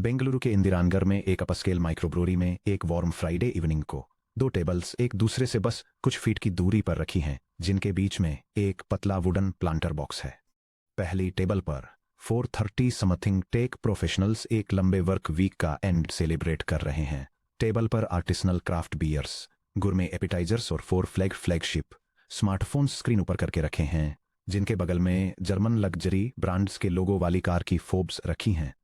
बेंगलुरु के इंदिरानगर में एक अपस्केल माइक्रोब्रोरी में एक वार्म फ्राइडे इवनिंग को दो टेबल्स एक दूसरे से बस कुछ फीट की दूरी पर रखी हैं, जिनके बीच में एक पतला वुडन प्लांटर बॉक्स है। पहली टेबल पर 4:30 समथिंग टेक प्रोफेशनल्स एक लंबे वर्क वीक का एंड सेलिब्रेट कर रहे हैं। टेबल पर आर्टिसनल क्राफ्ट बियर्स, गुरमे एपिटाइजर्स और 4 फ्लैगशिप स्मार्टफोन्स स्क्रीन ऊपर करके रखे हैं, जिनके बगल में जर्मन लग्जरी ब्रांड्स के लोगो वाली कार की फोब्स रखी हैं।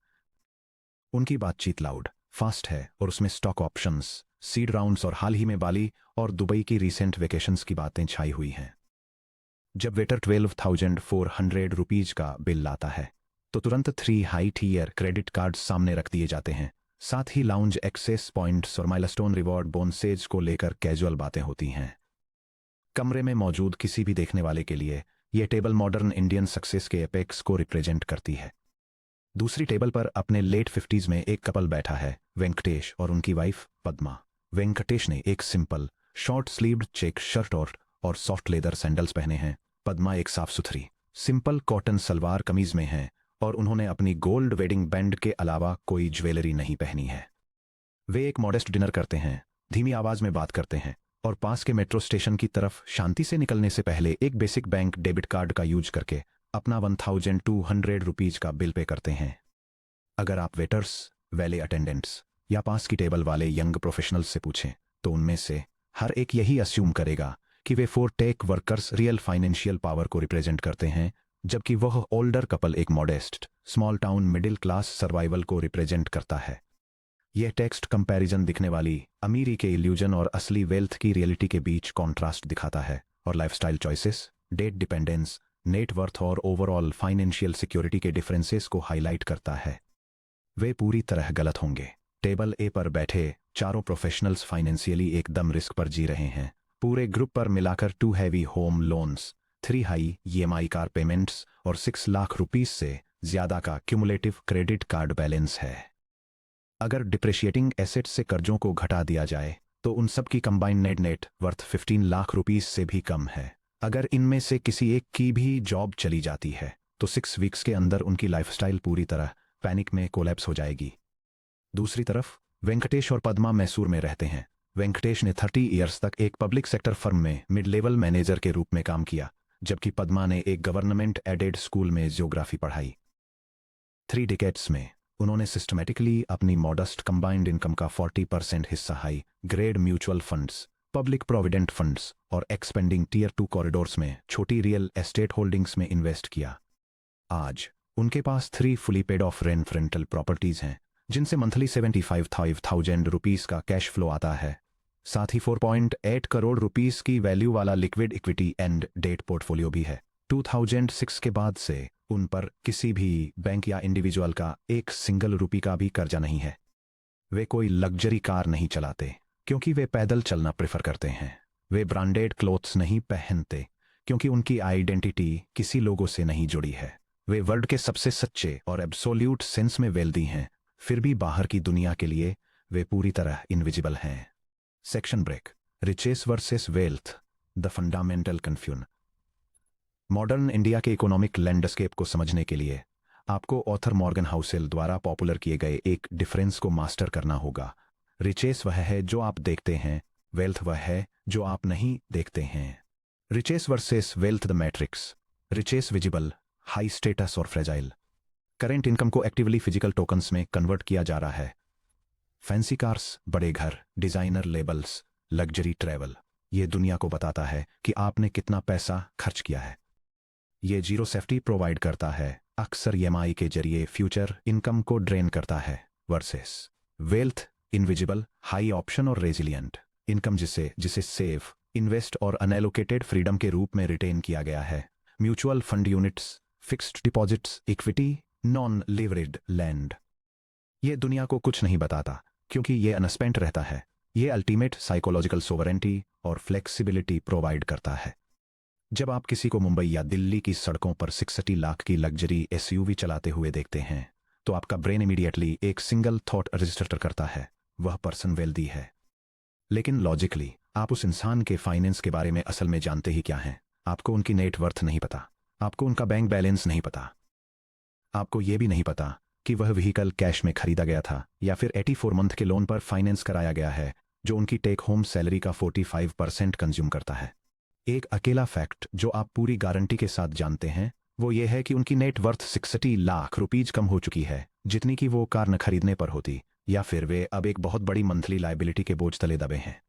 उनकी बातचीत लाउड फास्ट है और उसमें स्टॉक ऑप्शंस, सीड राउंड्स और हाल ही में बाली और दुबई की रीसेंट वेकेशंस की बातें छाई हुई हैं। जब वेटर 12,400 रुपीज का बिल लाता है तो तुरंत 3 हाई टीयर क्रेडिट कार्ड्स सामने रख दिए जाते हैं। साथ ही लाउंज एक्सेस पॉइंट्स और माइलस्टोन रिवॉर्ड बोनसेज को लेकर कैजुअल बातें होती हैं। कमरे में मौजूद किसी भी देखने वाले के लिए यह टेबल मॉडर्न इंडियन सक्सेस के एपेक्स को रिप्रेजेंट करती है। दूसरी टेबल पर अपने लेट 50s में एक कपल बैठा है, वेंकटेश और उनकी वाइफ पद्मा। वेंकटेश ने एक simple short sleeved check shirt और सॉफ्ट लेदर सैंडल्स पहने हैं। पद्मा एक साफ सुथरी सिंपल कॉटन सलवार कमीज में है और उन्होंने अपनी गोल्ड वेडिंग बैंड के अलावा कोई ज्वेलरी नहीं पहनी है। वे एक मॉडेस्ट डिनर करते हैं, धीमी आवाज में बात करते हैं और पास के मेट्रो स्टेशन की तरफ शांति से निकलने से पहले एक बेसिक बैंक डेबिट कार्ड का यूज करके अपना 1,200 रुपीज का बिल पे करते हैं। अगर आप वेटर्स, वैले अटेंडेंट्स या पास की टेबल वाले यंग प्रोफेशनल्स से पूछें तो उनमें से हर एक यही अस्यूम करेगा कि वे 4 tech workers real financial power को रिप्रेजेंट करते हैं, जबकि वह ओल्डर कपल एक modest small town middle class survival को रिप्रेजेंट करता है। यह टेक्स्ट कंपैरिजन दिखने वाली अमीरी के इल्यूजन और असली वेल्थ की रियलिटी के बीच कॉन्ट्रास्ट दिखाता है और lifestyle choices, debt dependence, net worth और ओवरऑल फाइनेंशियल सिक्योरिटी के डिफरेंसेस को हाईलाइट करता है। वे पूरी तरह गलत होंगे। टेबल ए पर बैठे चारों प्रोफेशनल्स फाइनेंशियली एकदम रिस्क पर जी रहे हैं। पूरे ग्रुप पर मिलाकर 2 heavy home loans, 3 high EMI car payments और 6 लाख रुपीस से ज्यादा का क्यूमुलेटिव क्रेडिट कार्ड बैलेंस है। अगर डिप्रिशिएटिंग एसेट्स से कर्जों को घटा दिया जाए तो उन सब की combined net worth 15 lakh rupees से भी कम है। अगर इनमें से किसी एक की भी जॉब चली जाती है तो 6 वीक्स के अंदर उनकी लाइफस्टाइल पूरी तरह पैनिक में कोलैप्स हो जाएगी। दूसरी तरफ वेंकटेश और पद्मा मैसूर में रहते हैं। वेंकटेश ने 30 इयर्स तक एक पब्लिक सेक्टर फर्म में मिड लेवल मैनेजर के रूप में काम किया, जबकि पद्मा ने एक गवर्नमेंट एडेड स्कूल में ज्योग्राफी पढ़ाई। 3 डिकेड्स में उन्होंने सिस्टमैटिकली अपनी मॉडेस्ट कंबाइंड इनकम का 40% हिस्सा high grade mutual funds, public provident funds और एक्सपेंडिंग टियर 2 कॉरिडोर्स में छोटी रियल एस्टेट होल्डिंग्स में इन्वेस्ट किया। आज उनके पास 3 fully paid off rental properties हैं, जिनसे मंथली 75,000 रुपीस का कैश फ्लो आता है। साथ ही 4.8 करोड़ रुपीस की वैल्यू वाला liquid equity and debt portfolio भी है। 2006 के बाद से उन पर किसी भी बैंक या इंडिविजुअल का एक सिंगल रुपये का भी कर्जा नहीं है। वे कोई लग्जरी कार नहीं चलाते क्योंकि वे पैदल चलना प्रेफर करते हैं। वे ब्रांडेड क्लोथ्स नहीं पहनते क्योंकि उनकी आइडेंटिटी किसी लोगों से नहीं जुड़ी है। वे वर्ल्ड के सबसे सच्चे और एब्सोल्यूट सेंस में वेल्दी हैं, फिर भी बाहर की दुनिया के लिए वे पूरी तरह इनविजिबल हैं। Section break. Riches versus wealth, the fundamental confusion. Modern India के इकोनॉमिक लैंडस्केप को समझने के लिए आपको ऑथर मॉर्गन हाउसेल द्वारा पॉपुलर किए गए एक डिफरेंस को मास्टर करना होगा। रिचेस वह है जो आप देखते हैं, वेल्थ वह है जो आप नहीं देखते हैं। Riches versus wealth, the matrix. Riches visible, high status और फ्रेजाइल। करेंट इनकम को एक्टिवली फिजिकल टोकन्स में कन्वर्ट किया जा रहा है। फैंसी कार्स, बड़े घर, डिजाइनर लेबल्स, लग्जरी ट्रैवल, ये दुनिया को बताता है कि आपने कितना पैसा खर्च किया है। ये जीरो सेफ्टी प्रोवाइड करता है, अक्सर EMI के जरिए फ्यूचर इनकम को ड्रेन करता है। Versus wealth, invisible, high option और रेजिलियंट इनकम, जिसे सेव, इन्वेस्ट और अनएलोकेटेड फ्रीडम के रूप में रिटेन किया गया है। Mutual fund units, fixed deposits, equity, non leveraged land. ये दुनिया को कुछ नहीं बताता क्योंकि ये अनस्पेंट रहता है। ये अल्टीमेट साइकोलॉजिकल सोवरेंटी और फ्लेक्सिबिलिटी प्रोवाइड करता है। जब आप किसी को मुंबई या दिल्ली की सड़कों पर 60 लाख की लग्जरी SUV चलाते हुए देखते हैं तो आपका ब्रेन इमीडिएटली एक सिंगल थॉट रजिस्टर करता है, वह पर्सन वेल्दी है। लेकिन लॉजिकली आप उस इंसान के फाइनेंस के बारे में असल में जानते ही क्या हैं? आपको उनकी नेटवर्थ नहीं पता, आपको उनका बैंक बैलेंस नहीं पता, आपको यह भी नहीं पता कि वह व्हीकल कैश में खरीदा गया था या फिर 84 मंथ के लोन पर फाइनेंस कराया गया है, जो उनकी टेक होम सैलरी का 45% कंज्यूम करता है। एक अकेला फैक्ट जो आप पूरी गारंटी के साथ जानते हैं वो ये है कि उनकी नेट वर्थ 60 लाख रुपीज कम हो चुकी है, जितनी कि वो कार न खरीदने पर होती, या फिर वे अब एक बहुत बड़ी मंथली लायबिलिटी के बोझ तले दबे हैं।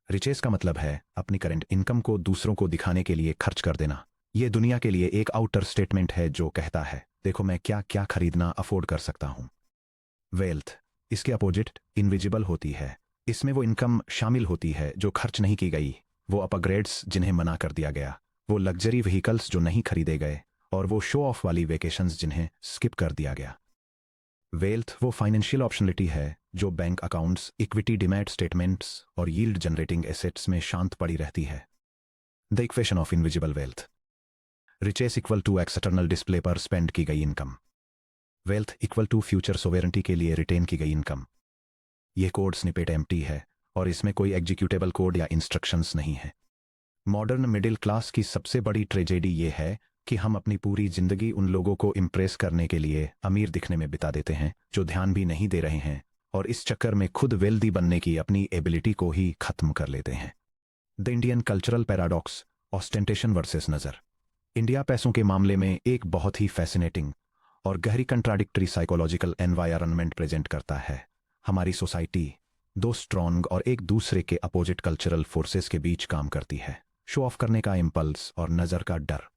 रिचेस का मतलब है अपनी करंट इनकम को दूसरों को दिखाने के लिए खर्च कर देना। ये दुनिया के लिए एक आउटर स्टेटमेंट है जो कहता है, देखो मैं क्या क्या खरीदना अफोर्ड कर सकता हूं। वेल्थ इसके अपोजिट इनविजिबल होती है। इसमें वो इनकम शामिल होती है जो खर्च नहीं की गई, वो अपग्रेड्स जिन्हें मना कर दिया गया, वो लग्जरी व्हीकल्स जो नहीं खरीदे गए, और वो शो ऑफ वाली वेकेशंस जिन्हें स्किप कर दिया गया। वेल्थ वो फाइनेंशियल ऑप्शनलिटी है जो bank accounts, equity demat statements और यील्ड जनरेटिंग एसेट्स में शांत पड़ी रहती है। The equation of invisible wealth. Riches equal to external display पर स्पेंड की गई income. Wealth equal to future sovereignty के लिए रिटेन की गई इनकम। यह कोड स्निपेट एम्प्टी है और इसमें कोई एग्जीक्यूटेबल कोड या इंस्ट्रक्शंस नहीं है। मॉडर्न मिडिल क्लास की सबसे बड़ी ट्रेजेडी ये है कि हम अपनी पूरी जिंदगी उन लोगों को इम्प्रेस करने के लिए अमीर दिखने में बिता देते हैं जो ध्यान भी नहीं दे रहे हैं, और इस चक्कर में खुद वेल्दी बनने की अपनी एबिलिटी को ही खत्म कर लेते हैं। The Indian cultural paradox, ostentation versus नजर। इंडिया पैसों के मामले में एक बहुत ही फैसिनेटिंग और गहरी कंट्राडिक्टरी साइकोलॉजिकल एनवायरनमेंट प्रेजेंट करता है। हमारी सोसाइटी दो स्ट्रॉन्ग और एक दूसरे के अपोजिट कल्चरल फोर्सेस के बीच काम करती है, शो ऑफ करने का इम्पल्स और नजर का डर।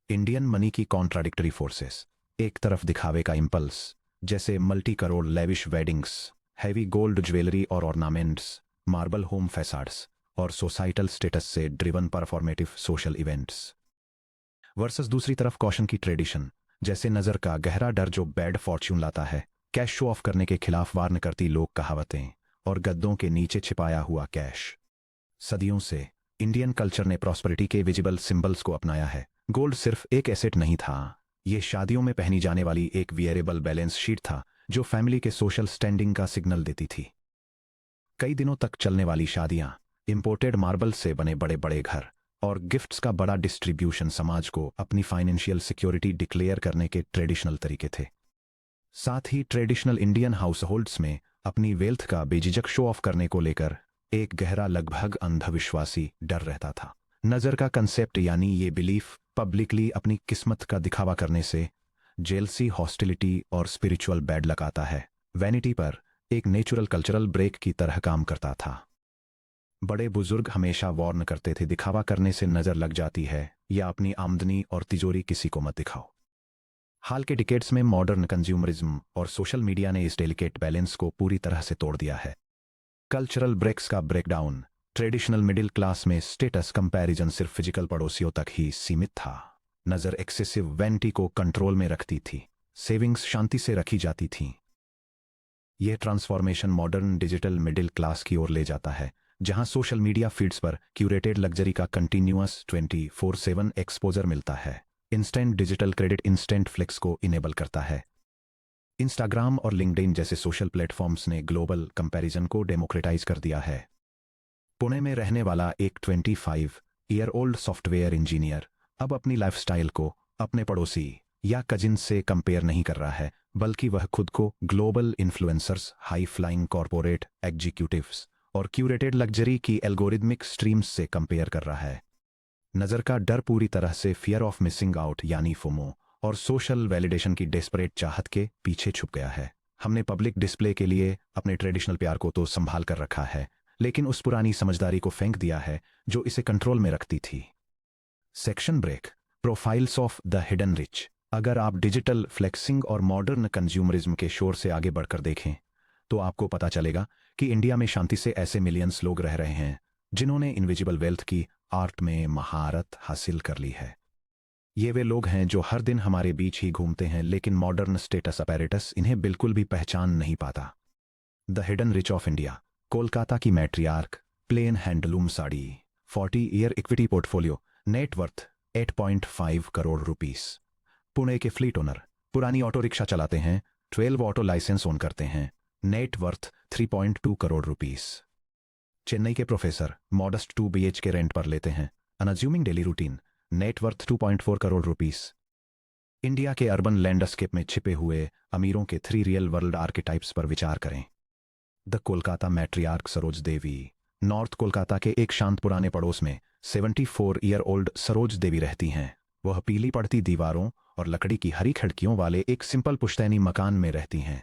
इंडियन मनी की कॉन्ट्राडिक्टरी फोर्सेस, एक तरफ दिखावे का इम्पल्स जैसे multi crore lavish weddings, heavy gold jewellery और ऑर्नामेंट्स, मार्बल होम फैसाड्स, और सोसाइटल स्टेटस से driven performative social events, versus दूसरी तरफ कॉशन की ट्रेडिशन जैसे नजर का गहरा डर जो बैड फॉर्च्यून लाता है, कैश शो ऑफ करने के खिलाफ वार्न करती लोक कहावतें, और गद्दों के नीचे छिपाया हुआ कैश। सदियों से इंडियन कल्चर ने प्रॉस्पेरिटी के विजिबल सिंबल्स को अपनाया है। गोल्ड सिर्फ एक एसेट नहीं था, ये शादियों में पहनी जाने वाली एक वियरेबल बैलेंस शीट था जो फैमिली के सोशल स्टैंडिंग का सिग्नल देती थी। कई दिनों तक चलने वाली शादियां, इंपोर्टेड मार्बल से बने बड़े बड़े घर और गिफ्ट्स का बड़ा डिस्ट्रीब्यूशन समाज को अपनी फाइनेंशियल सिक्योरिटी डिक्लेयर करने के ट्रेडिशनल तरीके थे। साथ ही ट्रेडिशनल इंडियन हाउसहोल्ड्स में अपनी वेल्थ का बेझिझक शो ऑफ करने को लेकर एक गहरा लगभग अंधविश्वासी डर रहता था। नजर का कंसेप्ट यानी ये बिलीफ पब्लिकली अपनी किस्मत का दिखावा करने से जेलसी, हॉस्टिलिटी और स्पिरिचुअल बैड लक आता है, वैनिटी पर एक नेचुरल कल्चरल ब्रेक की तरह काम करता था। बड़े बुजुर्ग हमेशा वार्न करते थे, दिखावा करने से नजर लग जाती है, या अपनी आमदनी और तिजोरी किसी को मत दिखाओ। हाल के डिकेड्स में मॉडर्न कंज्यूमरिज्म और सोशल मीडिया ने इस डेलिकेट बैलेंस को पूरी तरह से तोड़ दिया है। कल्चरल ब्रेक्स का ब्रेकडाउन। ट्रेडिशनल मिडिल क्लास में स्टेटस कंपैरिजन सिर्फ फिजिकल पड़ोसियों तक ही सीमित था। नजर एक्सेसिव वैनिटी को कंट्रोल में रखती थी, सेविंग्स शांति से रखी जाती थीं। यह transformation modern digital middle class की ओर ले जाता है, जहां सोशल मीडिया फीड्स पर क्यूरेटेड लग्जरी का कंटिन्यूअस 24/7 एक्सपोजर मिलता है। Instant digital credit instant flex को इनेबल करता है। इंस्टाग्राम और लिंक्डइन जैसे सोशल प्लेटफॉर्म्स ने ग्लोबल कंपैरिजन को डेमोक्रेटाइज कर दिया है। पुणे में रहने वाला एक 25 ईयर ओल्ड सॉफ्टवेयर इंजीनियर अब अपनी लाइफस्टाइल को अपने पड़ोसी या कजिन से कंपेयर नहीं कर रहा है, बल्कि वह खुद को global influencers, high flying corporate executives और क्यूरेटेड लग्जरी की एल्गोरिदमिक स्ट्रीम्स से कंपेयर कर रहा है। नजर का डर पूरी तरह से फियर ऑफ मिसिंग आउट यानी फोमो और सोशल वैलिडेशन की डेस्परेट चाहत के पीछे छुप गया है। हमने पब्लिक डिस्प्ले के लिए अपने ट्रेडिशनल प्यार को तो संभाल कर रखा है, लेकिन उस पुरानी समझदारी को फेंक दिया है जो इसे कंट्रोल में रखती थी। Section break. Profiles of the hidden rich. अगर आप डिजिटल फ्लेक्सिंग और मॉडर्न कंज्यूमरिज्म के शोर से आगे बढ़कर देखें तो आपको पता चलेगा कि इंडिया में शांति से ऐसे मिलियंस लोग रह रहे हैं जिन्होंने इनविजिबल वेल्थ की आर्ट में महारत हासिल कर ली है। ये वे लोग हैं जो हर दिन हमारे बीच ही घूमते हैं, लेकिन मॉडर्न स्टेटस अपैरेटस इन्हें बिल्कुल भी पहचान नहीं पाता। The hidden rich of India. Kolkata की matriarch, plain handloom sari, 40 year equity portfolio, net worth 8.5 crore rupees. Pune के फ्लीट ओनर, पुरानी ऑटो रिक्शा चलाते हैं, 12 ऑटो लाइसेंस ओन करते हैं, net worth 3.2 crore rupees. Chennai के प्रोफेसर, मॉडस्ट 2 BHK रेंट पर लेते हैं, unassuming daily routine, net worth 2.4 crore rupees. India के अर्बन लैंडस्केप में छिपे हुए अमीरों के 3 रियल वर्ल्ड आर्केटाइप्स पर विचार करें। The Kolkata matriarch Saroj Devi. North Kolkata के एक शांत पुराने पड़ोस में 74 ईयर ओल्ड सरोज देवी रहती हैं। वह पीली पड़ती दीवारों और लकड़ी की हरी खिड़कियों वाले एक सिंपल पुश्तैनी मकान में रहती हैं।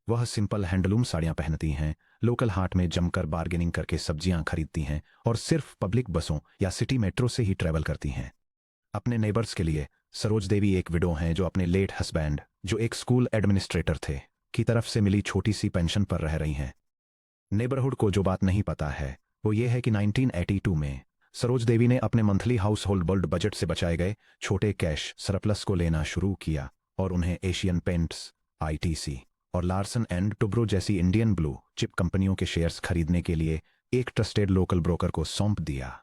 वह सिंपल हैंडलूम साड़ियां पहनती हैं, लोकल हाट में जमकर बार्गेनिंग करके सब्जियां खरीदती हैं और सिर्फ पब्लिक बसों या सिटी मेट्रो से ही ट्रैवल करती हैं। अपने नेबर्स के लिए सरोज देवी एक विडो हैं जो अपने लेट हस्बैंड, जो एक स्कूल एडमिनिस्ट्रेटर थे, की तरफ से मिली छोटी सी पेंशन पर रह रही हैं। नेबरहुड को जो बात नहीं पता है वो ये है कि 1982 में सरोज देवी ने अपने मंथली हाउस होल्ड बजट से बचाए गए छोटे कैश सरप्लस को लेना शुरू किया और उन्हें एशियन पेंट्स, आईटीसी और लार्सन एंड टुब्रो जैसी इंडियन ब्लू चिप कंपनियों के शेयर्स खरीदने के लिए एक ट्रस्टेड लोकल ब्रोकर को सौंप दिया।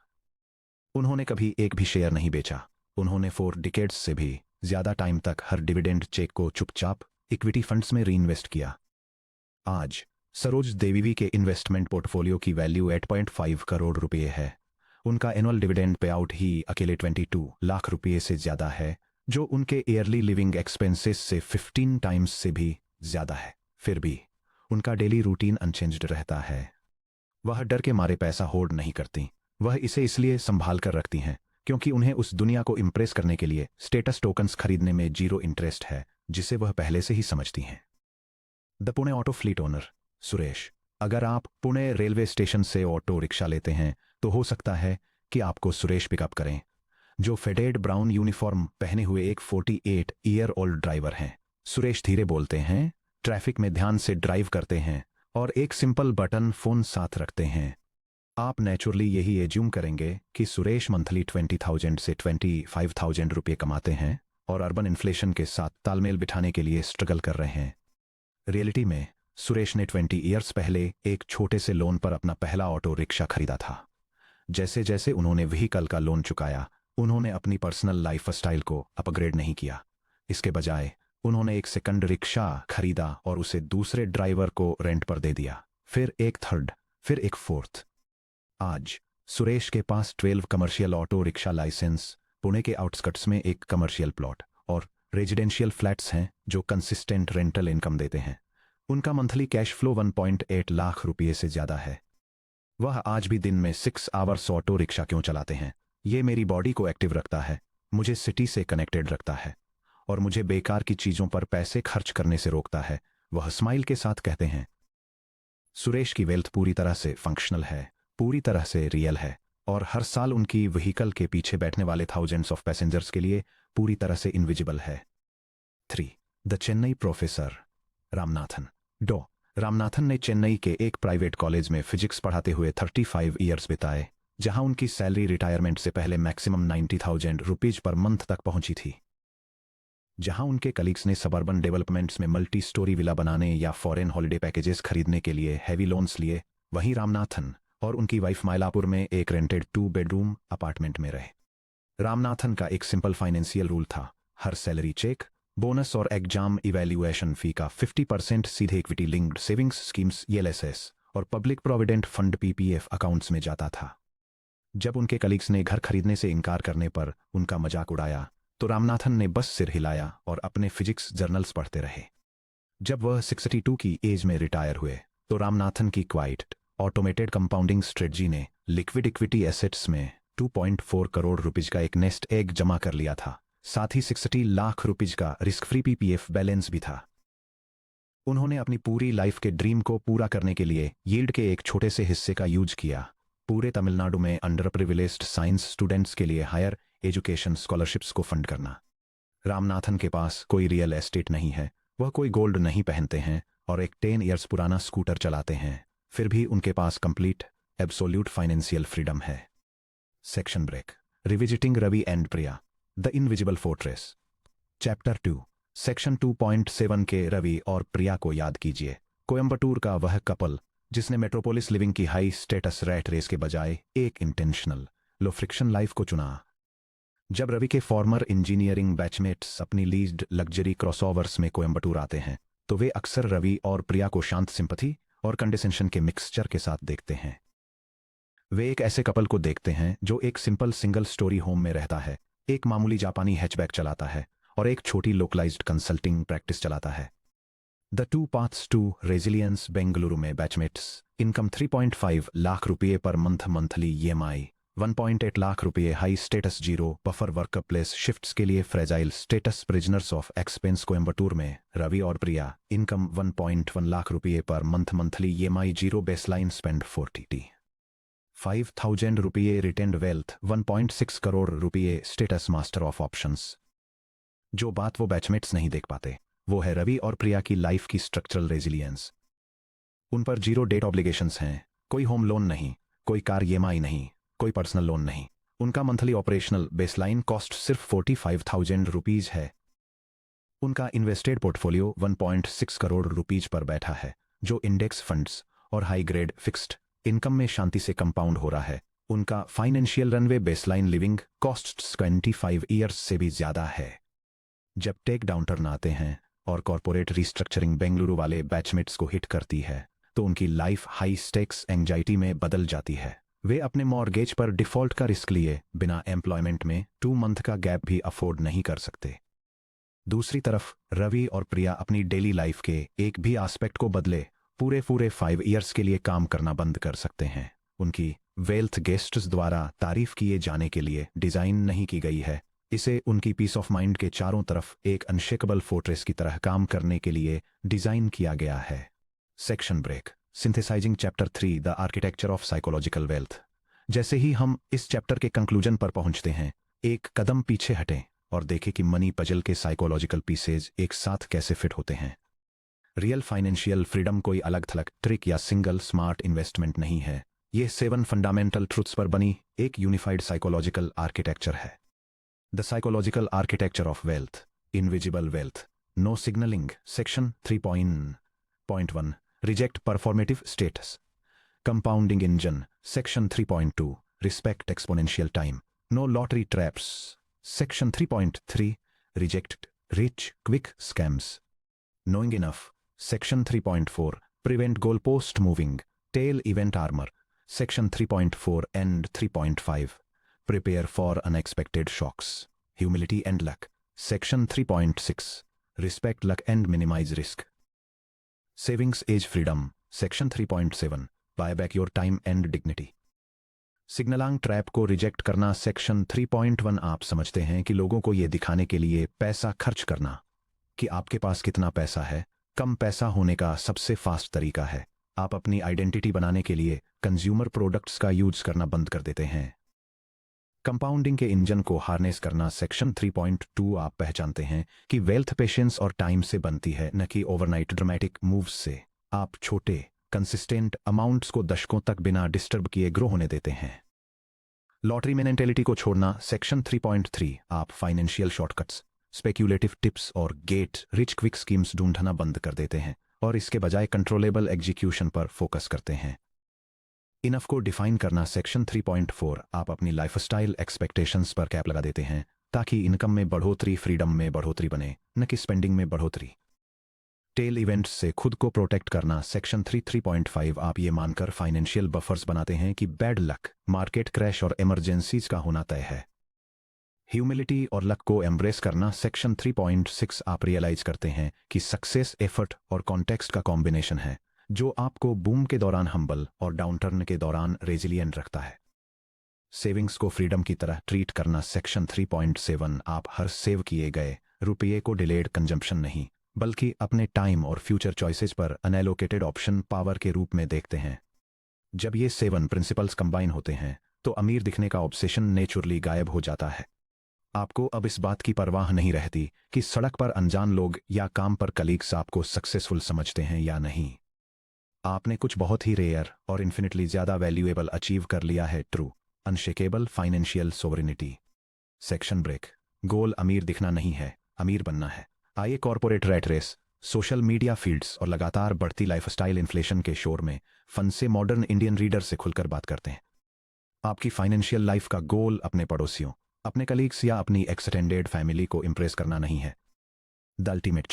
उन्होंने कभी एक भी शेयर नहीं बेचा। उन्होंने 4 डिकेड्स से भी ज्यादा टाइम तक हर डिविडेंड चेक को चुपचाप इक्विटी फंड्स में रीइन्वेस्ट किया। आज सरोज देवी के इन्वेस्टमेंट पोर्टफोलियो की वैल्यू 8.5 करोड़ रुपए है। उनका एनुअल डिविडेंड पे आउट ही अकेले 22 लाख रुपए से ज्यादा है, जो उनके ईयरली लिविंग एक्सपेंसेस से 15 टाइम्स से भी ज्यादा है। फिर भी उनका डेली रूटीन अनचेंज्ड रहता है। वह डर के मारे पैसा होल्ड नहीं करती। वह इसे इसलिए संभाल कर रखती हैं क्योंकि उन्हें उस दुनिया को इंप्रेस करने के लिए स्टेटस टोकन्स खरीदने में जीरो इंटरेस्ट है, जिसे वह पहले से ही समझती हैं। The Pune auto fleet owner Suresh. अगर आप पुणे रेलवे स्टेशन से ऑटो रिक्शा लेते हैं तो हो सकता है कि आपको सुरेश पिकअप करें, जो फेडेड ब्राउन यूनिफॉर्म पहने हुए एक 48 ईयर ओल्ड ड्राइवर हैं। सुरेश धीरे बोलते हैं, ट्रैफिक में ध्यान से ड्राइव करते हैं और एक सिंपल बटन फोन साथ रखते हैं। आप नेचुरली यही एज्यूम करेंगे कि सुरेश मंथली 20,000 से 25,000 रुपये कमाते हैं और अर्बन इन्फ्लेशन के साथ तालमेल बिठाने के लिए स्ट्रगल कर रहे हैं। रियलिटी में सुरेश ने 20 ईयर्स पहले एक छोटे से लोन पर अपना पहला ऑटो रिक्शा खरीदा था। जैसे जैसे उन्होंने व्हीकल का लोन चुकाया, उन्होंने अपनी पर्सनल लाइफ स्टाइल को अपग्रेड नहीं किया। इसके बजाय उन्होंने एक सेकंड रिक्शा खरीदा और उसे दूसरे ड्राइवर को रेंट पर दे दिया, फिर एक थर्ड, फिर एक फोर्थ। आज सुरेश के पास 12 commercial auto rickshaw license, Pune के आउटस्कट्स में एक कमर्शियल प्लॉट और रेजिडेंशियल फ्लैट्स हैं जो कंसिस्टेंट रेंटल इनकम देते हैं। उनका मंथली कैश फ्लो 1.8 लाख रुपये से ज्यादा है। वह आज भी दिन में 6 आवर्स ऑटो रिक्शा क्यों चलाते हैं? ये मेरी बॉडी को एक्टिव रखता है, मुझे सिटी से कनेक्टेड रखता है और मुझे बेकार की चीजों पर पैसे खर्च करने से रोकता है, वह स्माइल के साथ कहते हैं। सुरेश की वेल्थ पूरी तरह से फंक्शनल है, पूरी तरह से रियल है और हर साल उनकी व्हीकल के पीछे बैठने वाले थाउजेंड्स ऑफ पैसेंजर्स के लिए पूरी तरह से इनविजिबल है। 3. The Chennai professor Ramanathan. डॉ. रामनाथन ने चेन्नई के एक प्राइवेट कॉलेज में फिजिक्स पढ़ाते हुए 35 ईयर्स बिताए, जहां उनकी सैलरी रिटायरमेंट से पहले मैक्सिमम 90,000 रुपीज पर मंथ तक पहुंची थी। जहां उनके कलीग्स ने सबर्बन डेवलपमेंट्स में मल्टी स्टोरी विला बनाने या फॉरेन हॉलिडे पैकेजेस खरीदने के लिए हैवी लोन्स लिए, वहीं रामनाथन और उनकी वाइफ मायलापुर में एक रेंटेड 2 बेडरूम अपार्टमेंट में रहे। रामनाथन का एक सिंपल फाइनेंशियल रूल था, हर सैलरी चेक, बोनस और एग्जाम इवैल्यूएशन फी का 50% सीधे equity linked savings schemes ELSS और public provident fund PPF accounts में जाता था। जब उनके कलीग्स ने घर खरीदने से इनकार करने पर उनका मजाक उड़ाया तो रामनाथन ने बस सिर हिलाया और अपने फिजिक्स जर्नल्स पढ़ते रहे। जब वह 62 की एज में रिटायर हुए तो रामनाथन की क्वाइट ऑटोमेटेड कंपाउंडिंग स्ट्रेटजी ने लिक्विड इक्विटी एसेट्स में 2.4 करोड़ रुपीज का एक नेस्ट एग जमा कर लिया था। साथ ही 60 लाख रुपीज का रिस्क फ्री पीपीएफ बैलेंस भी था। उन्होंने अपनी पूरी लाइफ के ड्रीम को पूरा करने के लिए यील्ड के एक छोटे से हिस्से का यूज किया, पूरे तमिलनाडु में अंडर प्रिविलेज्ड साइंस स्टूडेंट्स के लिए हायर एजुकेशन स्कॉलरशिप्स को फंड करना। रामनाथन के पास कोई रियल एस्टेट नहीं है, वह कोई गोल्ड नहीं पहनते हैं और एक 10 ईयर्स पुराना स्कूटर चलाते हैं, फिर भी उनके पास कंप्लीट एब्सोल्यूट फाइनेंशियल फ्रीडम है। Section break. Revisiting Ravi and Priya, the invisible fortress. Chapter 2, section 2.7 के रवि और प्रिया को याद कीजिए। कोयम्बटूर का वह कपल जिसने मेट्रोपोलिस लिविंग की हाई स्टेटस रैट रेस के बजाय एक इंटेंशनल लो फ्रिक्शन लाइफ को चुना। जब रवि के फॉर्मर इंजीनियरिंग बैचमेट्स अपनी लीज्ड लग्जरी क्रॉसओवर्स में कोयम्बटूर आते हैं तो वे अक्सर रवि और प्रिया को शांत सिंपथी और कंडेसेंशन के मिक्सचर के साथ देखते हैं। वे एक ऐसे कपल को देखते हैं जो एक सिंपल सिंगल स्टोरी होम में रहता है, एक मामूली जापानी हैचबैक चलाता है और एक छोटी लोकलाइज्ड कंसल्टिंग प्रैक्टिस चलाता है। The two paths to resilience Bengaluru में बैचमेट्स, इनकम 3.5 लाख रुपये per month, monthly EMI 1.8 lakh रुपये, high status zero buffer work place shifts के लिए fragile status, prisoners of expense Coimbatore में रवि और प्रिया, इनकम 1.1 लाख रुपये per month, monthly EMI zero, baseline spend 45,000 रुपये, retained wealth 1.6 crore रुपये, स्टेटस मास्टर ऑफ ऑप्शंस। जो बात वो बैचमेट्स नहीं देख पाते वो है रवि और प्रिया की लाइफ की स्ट्रक्चरल रेजिलियंस। उन पर जीरो डेट ऑब्लिगेशंस हैं, कोई होम लोन नहीं, कोई कार EMI नहीं, कोई पर्सनल लोन नहीं। उनका मंथली ऑपरेशनल बेसलाइन कॉस्ट सिर्फ 45,000 रुपीज है। उनका invested portfolio 1.6 crore rupees per बैठा है, जो इंडेक्स फंड्स और हाई ग्रेड फिक्स्ड इनकम में शांति से कंपाउंड हो रहा है। उनका financial runway baseline living costs 25 years से भी ज्यादा है। जब टेक डाउनटर्न आते हैं और कॉर्पोरेट रिस्ट्रक्चरिंग बेंगलुरु वाले बैचमेट्स को हिट करती है तो उनकी लाइफ हाई स्टेक्स एंजाइटी में बदल जाती है। वे अपने मॉर्गेज पर डिफॉल्ट का रिस्क लिए बिना एम्प्लॉयमेंट में 2 मंथ का गैप भी अफोर्ड नहीं कर सकते। दूसरी तरफ रवि और प्रिया अपनी डेली लाइफ के एक भी एस्पेक्ट को बदले पूरे 5 ईयर्स के लिए काम करना बंद कर सकते हैं। उनकी वेल्थ गेस्ट्स द्वारा तारीफ किए जाने के लिए डिजाइन नहीं की गई है। इसे उनकी पीस ऑफ माइंड के चारों तरफ एक अनशेकेबल फोर्ट्रेस की तरह काम करने के लिए डिजाइन किया गया है। Section break. Synthesising chapter 3 the architecture of psychological wealth. जैसे ही हम इस चैप्टर के कंक्लूजन पर पहुंचते हैं, एक कदम पीछे हटें और देखें कि मनी पजल के साइकोलॉजिकल पीसेज एक साथ कैसे फिट होते हैं। रियल फाइनेंशियल फ्रीडम कोई अलग थलग ट्रिक या सिंगल स्मार्ट इन्वेस्टमेंट नहीं है। ये 7 फंडामेंटल ट्रुथ्स पर बनी एक यूनिफाइड साइकोलॉजिकल आर्किटेक्चर है। The psychological architecture of wealth, invisible wealth, no signalling. Section 3.1 reject performative status, compounding engine. Section 3.2 respect exponential time, no lottery traps. Section 3.3 reject rich quick scams, knowing enough. Section 3.4 prevent goal post moving, tail event armour. Section 3.4 and 3.5 prepare for unexpected shocks, humility and luck. Section 3.6 respect luck and minimise risk, savings as freedom. Section 3.7 buy back your time and dignity. Signalling trap को reject करना। Section 3.1 आप समझते हैं कि लोगों को यह दिखाने के लिए पैसा खर्च करना कि आपके पास कितना पैसा है, कम पैसा होने का सबसे फास्ट तरीका है। आप अपनी आइडेंटिटी बनाने के लिए कंज्यूमर प्रोडक्ट्स का यूज करना बंद कर देते हैं। कंपाउंडिंग के इंजन को हार्नेस करना। सेक्शन 3.2 आप पहचानते हैं कि वेल्थ पेशेंस और टाइम से बनती है, न कि ओवरनाइट ड्रामेटिक मूव्स से। आप छोटे कंसिस्टेंट अमाउंट्स को दशकों तक बिना डिस्टर्ब किए ग्रो होने देते हैं। लॉटरी मेंटेलिटी को छोड़ना। सेक्शन 3.3 आप फाइनेंशियल शॉर्टकट्स, स्पेक्यूलेटिव टिप्स और गेट रिच क्विक स्कीम्स ढूंढना बंद कर देते हैं और इसके बजाय कंट्रोलेबल एग्जीक्यूशन पर फोकस करते हैं। इनफ को डिफाइन करना। सेक्शन 3.4 आप अपनी लाइफस्टाइल एक्सपेक्टेशंस पर कैप लगा देते हैं ताकि इनकम में बढ़ोतरी फ्रीडम में बढ़ोतरी बने, न कि स्पेंडिंग में बढ़ोतरी। टेल इवेंट्स से खुद को प्रोटेक्ट करना। सेक्शन 3.5 आप ये मानकर फाइनेंशियल बफर्स बनाते हैं कि बैड लक, मार्केट क्रैश और इमरजेंसीज का होना तय है। ह्यूमिलिटी और लक को एम्ब्रेस करना। सेक्शन 3.6 आप रियलाइज करते हैं कि सक्सेस एफर्ट और कॉन्टेक्स्ट का कॉम्बिनेशन है जो आपको बूम के दौरान हम्बल और डाउनटर्न के दौरान रेजिलियंट रखता है। सेविंग्स को फ्रीडम की तरह ट्रीट करना। सेक्शन 3.7 आप हर सेव किए गए रुपये को डिलेड कंजम्पशन नहीं बल्कि अपने टाइम और फ्यूचर चॉइसेस पर अनएलोकेटेड ऑप्शन पावर के रूप में देखते हैं। जब ये 7 प्रिंसिपल्स कंबाइन होते हैं तो अमीर दिखने का ऑब्सेशन नेचुरली गायब हो जाता है। आपको अब इस बात की परवाह नहीं रहती कि सड़क पर अनजान लोग या काम पर कलीग्स आपको सक्सेसफुल समझते हैं या नहीं। आपने कुछ बहुत ही रेयर और इन्फिनिटली ज्यादा वैल्यूएबल अचीव कर लिया है। True unshakeable financial sovereignty. Section break. Goal अमीर दिखना नहीं है, अमीर बनना है। आइए corporate rat race, social media fields और लगातार बढ़ती लाइफस्टाइल इन्फ्लेशन के शोर में फन से मॉडर्न इंडियन रीडर से खुलकर बात करते हैं। आपकी फाइनेंशियल लाइफ का गोल अपने पड़ोसियों, अपने कलीग्स या अपनी एक्सटेंडेड फैमिली को इंप्रेस करना नहीं है। The ultimate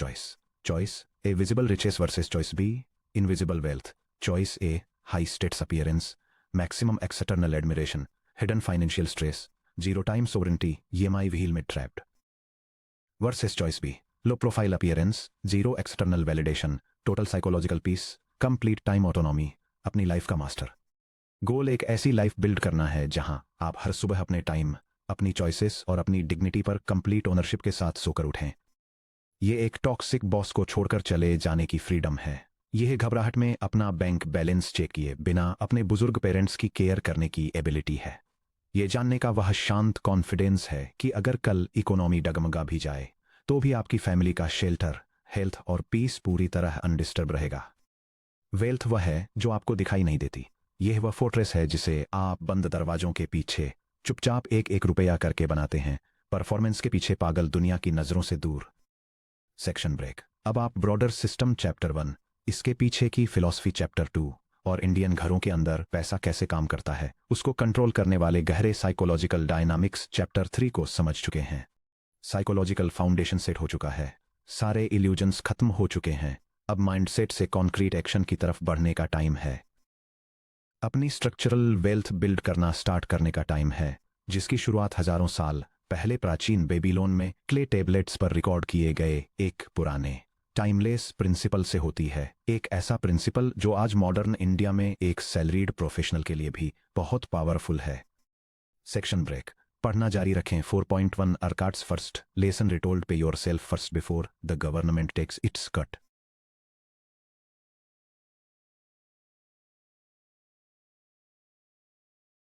choice A visible riches versus choice B invisible wealth. Choice A high status appearance, maximum external admiration, hidden financial stress, zero time sovereignty, EMI wheel में trapped. Versus choice B, low profile appearance, zero external validation, total psychological peace, complete time autonomy, अपनी life का master. Goal एक ऐसी life build करना है जहां आप हर सुबह अपने टाइम, अपनी चॉइसेस और अपनी डिग्निटी पर कंप्लीट ओनरशिप के साथ सोकर उठें। ये एक टॉक्सिक बॉस को छोड़कर चले जाने की फ्रीडम है। यह घबराहट में अपना बैंक बैलेंस चेक किए बिना अपने बुजुर्ग पेरेंट्स की केयर करने की एबिलिटी है। ये जानने का वह शांत कॉन्फिडेंस है कि अगर कल इकोनॉमी डगमगा भी जाए तो भी आपकी फैमिली का शेल्टर, हेल्थ और पीस पूरी तरह अनडिस्टर्ब रहेगा। वेल्थ वह है जो आपको दिखाई नहीं देती। यह वह फोर्ट्रेस है जिसे आप बंद दरवाजों के पीछे चुपचाप एक एक रुपया करके बनाते हैं, परफॉर्मेंस के पीछे पागल दुनिया की नजरों से दूर। Section break. अब आप ब्रॉडर सिस्टम चैप्टर 1, इसके पीछे की फिलॉसफी चैप्टर 2 और इंडियन घरों के अंदर पैसा कैसे काम करता है उसको कंट्रोल करने वाले गहरे साइकोलॉजिकल डायनामिक्स चैप्टर 3 को समझ चुके हैं। साइकोलॉजिकल फाउंडेशन सेट हो चुका है, सारे इल्यूजन्स खत्म हो चुके हैं। अब माइंडसेट से कॉन्क्रीट एक्शन की तरफ बढ़ने का टाइम है। अपनी स्ट्रक्चरल वेल्थ बिल्ड करना स्टार्ट करने का टाइम है, जिसकी शुरुआत हजारों साल पहले प्राचीन बेबीलोन में क्ले टेबलेट्स पर रिकॉर्ड किए गए एक पुराने टाइमलेस प्रिंसिपल से होती है। एक ऐसा प्रिंसिपल जो आज मॉडर्न इंडिया में एक सैलरीड प्रोफेशनल के लिए भी बहुत पावरफुल है। Section break. पढ़ना जारी रखें। 4.1 Arkad's first lesson retold pay yourself first before the government takes its cut.